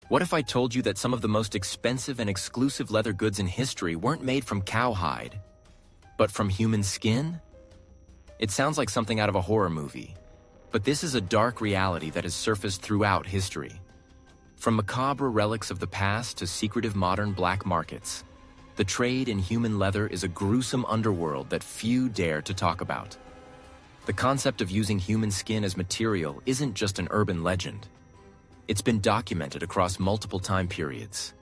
What if I told you that some of the most expensive and exclusive leather goods in history weren't made from cowhide, but from human skin? It sounds like something out of a horror movie, but this is a dark reality that has surfaced throughout history. From macabre relics of the past to secretive modern black markets, the trade in human leather is a gruesome underworld that few dare to talk about. The concept of using human skin as material isn't just an urban legend. It's been documented across multiple time periods.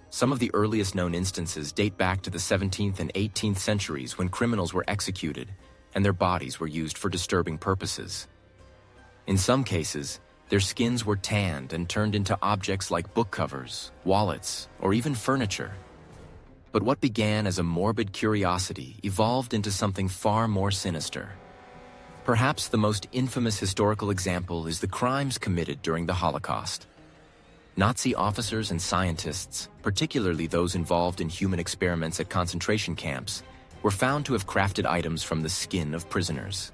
Some of the earliest known instances date back to the 17th and 18th centuries when criminals were executed and their bodies were used for disturbing purposes. In some cases, their skins were tanned and turned into objects like book covers, wallets, or even furniture. But what began as a morbid curiosity evolved into something far more sinister. Perhaps the most infamous historical example is the crimes committed during the Holocaust. Nazi officers and scientists, particularly those involved in human experiments at concentration camps, were found to have crafted items from the skin of prisoners.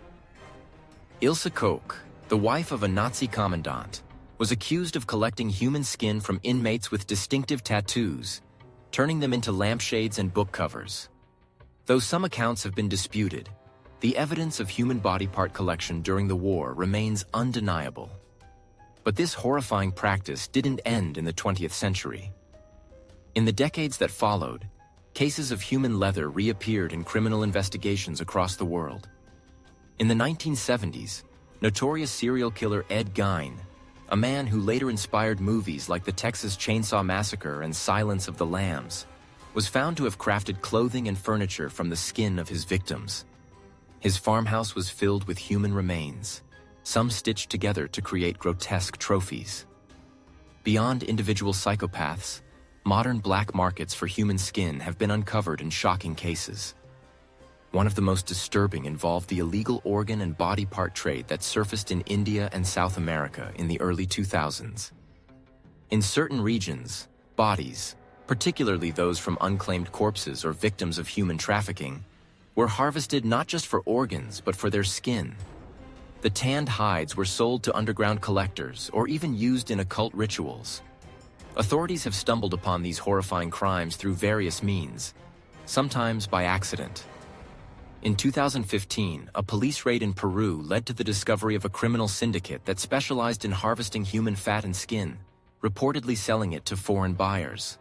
Ilse Koch, the wife of a Nazi commandant, was accused of collecting human skin from inmates with distinctive tattoos, turning them into lampshades and book covers. Though some accounts have been disputed, the evidence of human body part collection during the war remains undeniable. But this horrifying practice didn't end in the 20th century. In the decades that followed, cases of human leather reappeared in criminal investigations across the world. In the 1970s, notorious serial killer Ed Gein, a man who later inspired movies like the Texas Chainsaw Massacre and Silence of the Lambs, was found to have crafted clothing and furniture from the skin of his victims. His farmhouse was filled with human remains, some stitched together to create grotesque trophies. Beyond individual psychopaths, modern black markets for human skin have been uncovered in shocking cases. One of the most disturbing involved the illegal organ and body part trade that surfaced in India and South America in the early 2000s. In certain regions, bodies, particularly those from unclaimed corpses or victims of human trafficking, were harvested not just for organs but for their skin. The tanned hides were sold to underground collectors or even used in occult rituals. Authorities have stumbled upon these horrifying crimes through various means, sometimes by accident. In 2015, a police raid in Peru led to the discovery of a criminal syndicate that specialized in harvesting human fat and skin, reportedly selling it to foreign buyers.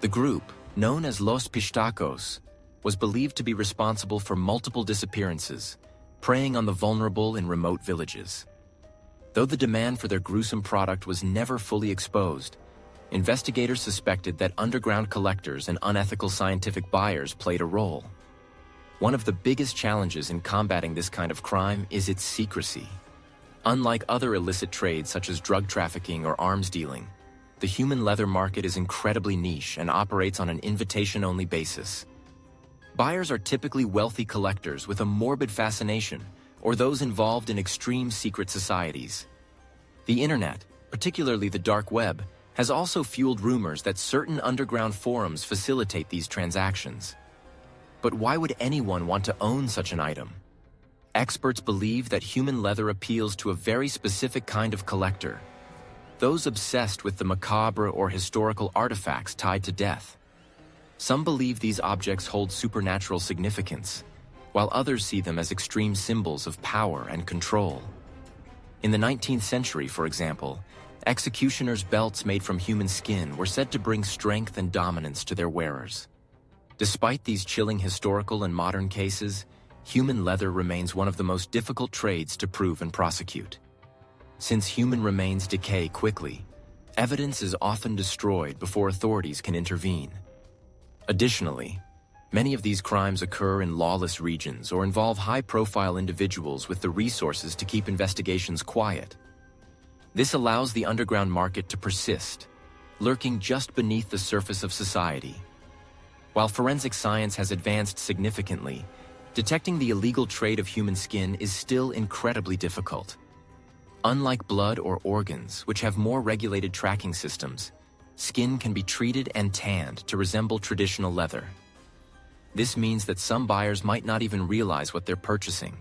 The group, known as Los Pistacos, was believed to be responsible for multiple disappearances, preying on the vulnerable in remote villages. Though the demand for their gruesome product was never fully exposed, investigators suspected that underground collectors and unethical scientific buyers played a role. One of the biggest challenges in combating this kind of crime is its secrecy. Unlike other illicit trades such as drug trafficking or arms dealing, the human leather market is incredibly niche and operates on an invitation-only basis. Buyers are typically wealthy collectors with a morbid fascination, or those involved in extreme secret societies. The internet, particularly the dark web, has also fueled rumors that certain underground forums facilitate these transactions. But why would anyone want to own such an item? Experts believe that human leather appeals to a very specific kind of collector, those obsessed with the macabre or historical artifacts tied to death. Some believe these objects hold supernatural significance, while others see them as extreme symbols of power and control. In the 19th century, for example, executioners' belts made from human skin were said to bring strength and dominance to their wearers. Despite these chilling historical and modern cases, human leather remains one of the most difficult trades to prove and prosecute. Since human remains decay quickly, evidence is often destroyed before authorities can intervene. Additionally, many of these crimes occur in lawless regions or involve high-profile individuals with the resources to keep investigations quiet. This allows the underground market to persist, lurking just beneath the surface of society. While forensic science has advanced significantly, detecting the illegal trade of human skin is still incredibly difficult. Unlike blood or organs, which have more regulated tracking systems, skin can be treated and tanned to resemble traditional leather. This means that some buyers might not even realize what they're purchasing.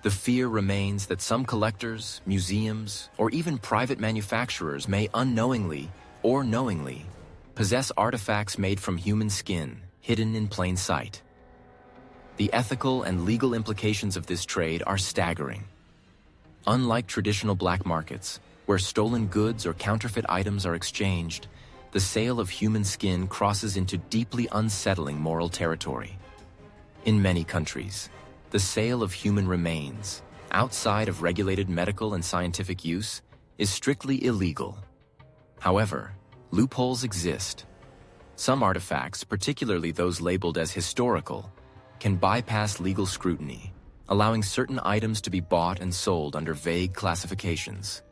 The fear remains that some collectors, museums, or even private manufacturers may unknowingly or knowingly possess artifacts made from human skin, hidden in plain sight. The ethical and legal implications of this trade are staggering. Unlike traditional black markets, where stolen goods or counterfeit items are exchanged, the sale of human skin crosses into deeply unsettling moral territory. In many countries, the sale of human remains, outside of regulated medical and scientific use, is strictly illegal. However, loopholes exist. Some artifacts, particularly those labeled as historical, can bypass legal scrutiny, allowing certain items to be bought and sold under vague classifications.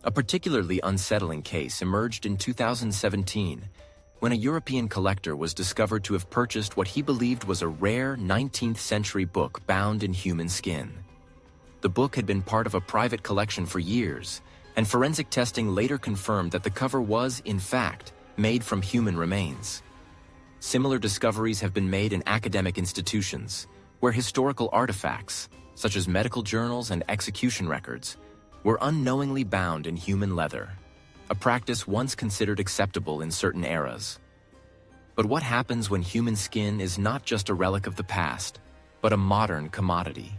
A particularly unsettling case emerged in 2017 when a European collector was discovered to have purchased what he believed was a rare 19th century book bound in human skin. The book had been part of a private collection for years, and forensic testing later confirmed that the cover was, in fact, made from human remains. Similar discoveries have been made in academic institutions, where historical artifacts, such as medical journals and execution records, were unknowingly bound in human leather, a practice once considered acceptable in certain eras. But what happens when human skin is not just a relic of the past, but a modern commodity?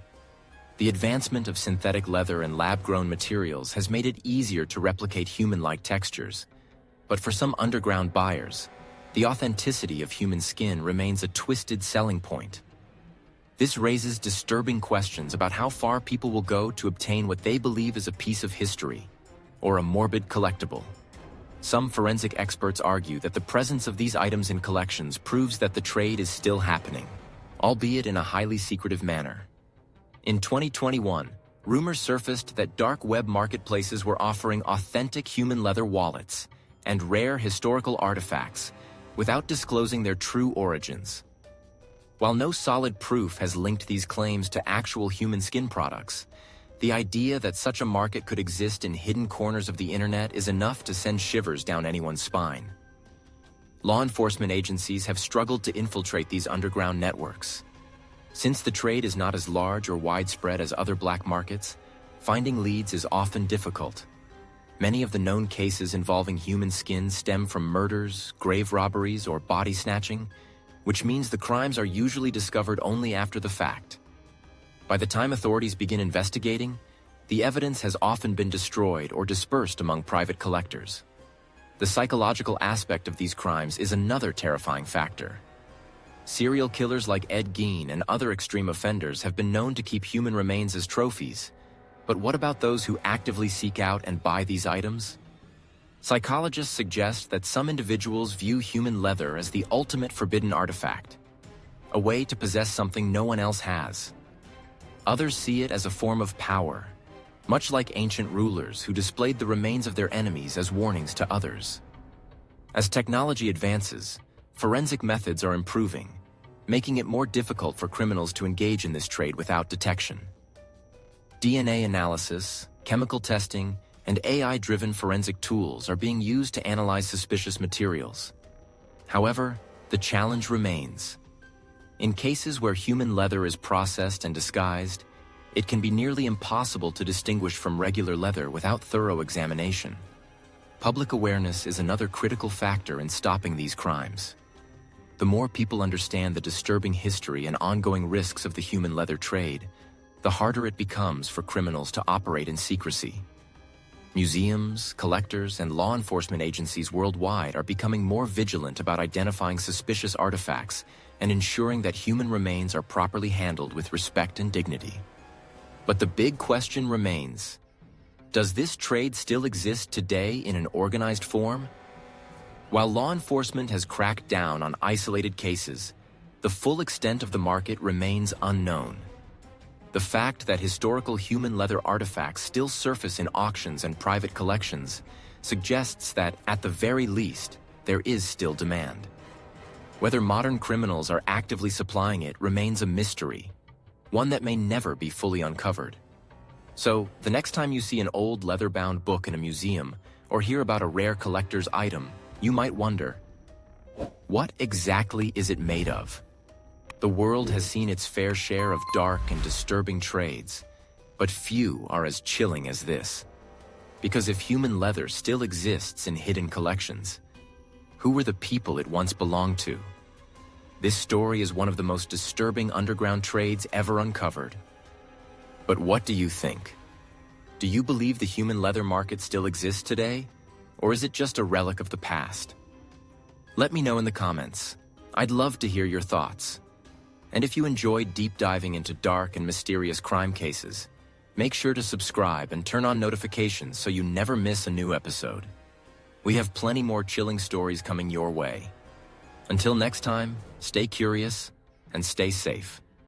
The advancement of synthetic leather and lab-grown materials has made it easier to replicate human-like textures, but for some underground buyers, the authenticity of human skin remains a twisted selling point. This raises disturbing questions about how far people will go to obtain what they believe is a piece of history, or a morbid collectible. Some forensic experts argue that the presence of these items in collections proves that the trade is still happening, albeit in a highly secretive manner. In 2021, rumors surfaced that dark web marketplaces were offering authentic human leather wallets and rare historical artifacts without disclosing their true origins. While no solid proof has linked these claims to actual human skin products, the idea that such a market could exist in hidden corners of the internet is enough to send shivers down anyone's spine. Law enforcement agencies have struggled to infiltrate these underground networks. Since the trade is not as large or widespread as other black markets, finding leads is often difficult. Many of the known cases involving human skin stem from murders, grave robberies, or body snatching, which means the crimes are usually discovered only after the fact. By the time authorities begin investigating, the evidence has often been destroyed or dispersed among private collectors. The psychological aspect of these crimes is another terrifying factor. Serial killers like Ed Gein and other extreme offenders have been known to keep human remains as trophies. But what about those who actively seek out and buy these items? Psychologists suggest that some individuals view human leather as the ultimate forbidden artifact, a way to possess something no one else has. Others see it as a form of power, much like ancient rulers who displayed the remains of their enemies as warnings to others. As technology advances, forensic methods are improving, making it more difficult for criminals to engage in this trade without detection. DNA analysis, chemical testing, and AI-driven forensic tools are being used to analyze suspicious materials. However, the challenge remains. In cases where human leather is processed and disguised, it can be nearly impossible to distinguish from regular leather without thorough examination. Public awareness is another critical factor in stopping these crimes. The more people understand the disturbing history and ongoing risks of the human leather trade, the harder it becomes for criminals to operate in secrecy. Museums, collectors, and law enforcement agencies worldwide are becoming more vigilant about identifying suspicious artifacts and ensuring that human remains are properly handled with respect and dignity. But the big question remains: does this trade still exist today in an organized form? While law enforcement has cracked down on isolated cases, the full extent of the market remains unknown. The fact that historical human leather artifacts still surface in auctions and private collections suggests that, at the very least, there is still demand. Whether modern criminals are actively supplying it remains a mystery, one that may never be fully uncovered. So, the next time you see an old leather-bound book in a museum or hear about a rare collector's item, you might wonder, what exactly is it made of? The world has seen its fair share of dark and disturbing trades, But few are as chilling as this. Because if human leather still exists in hidden collections, who were the people it once belonged to? This story is one of the most disturbing underground trades ever uncovered. But what do you think? Do you believe the human leather market still exists today? Or is it just a relic of the past? Let me know in the comments. I'd love to hear your thoughts. And if you enjoyed deep diving into dark and mysterious crime cases, make sure to subscribe and turn on notifications so you never miss a new episode. We have plenty more chilling stories coming your way. Until next time, stay curious and stay safe.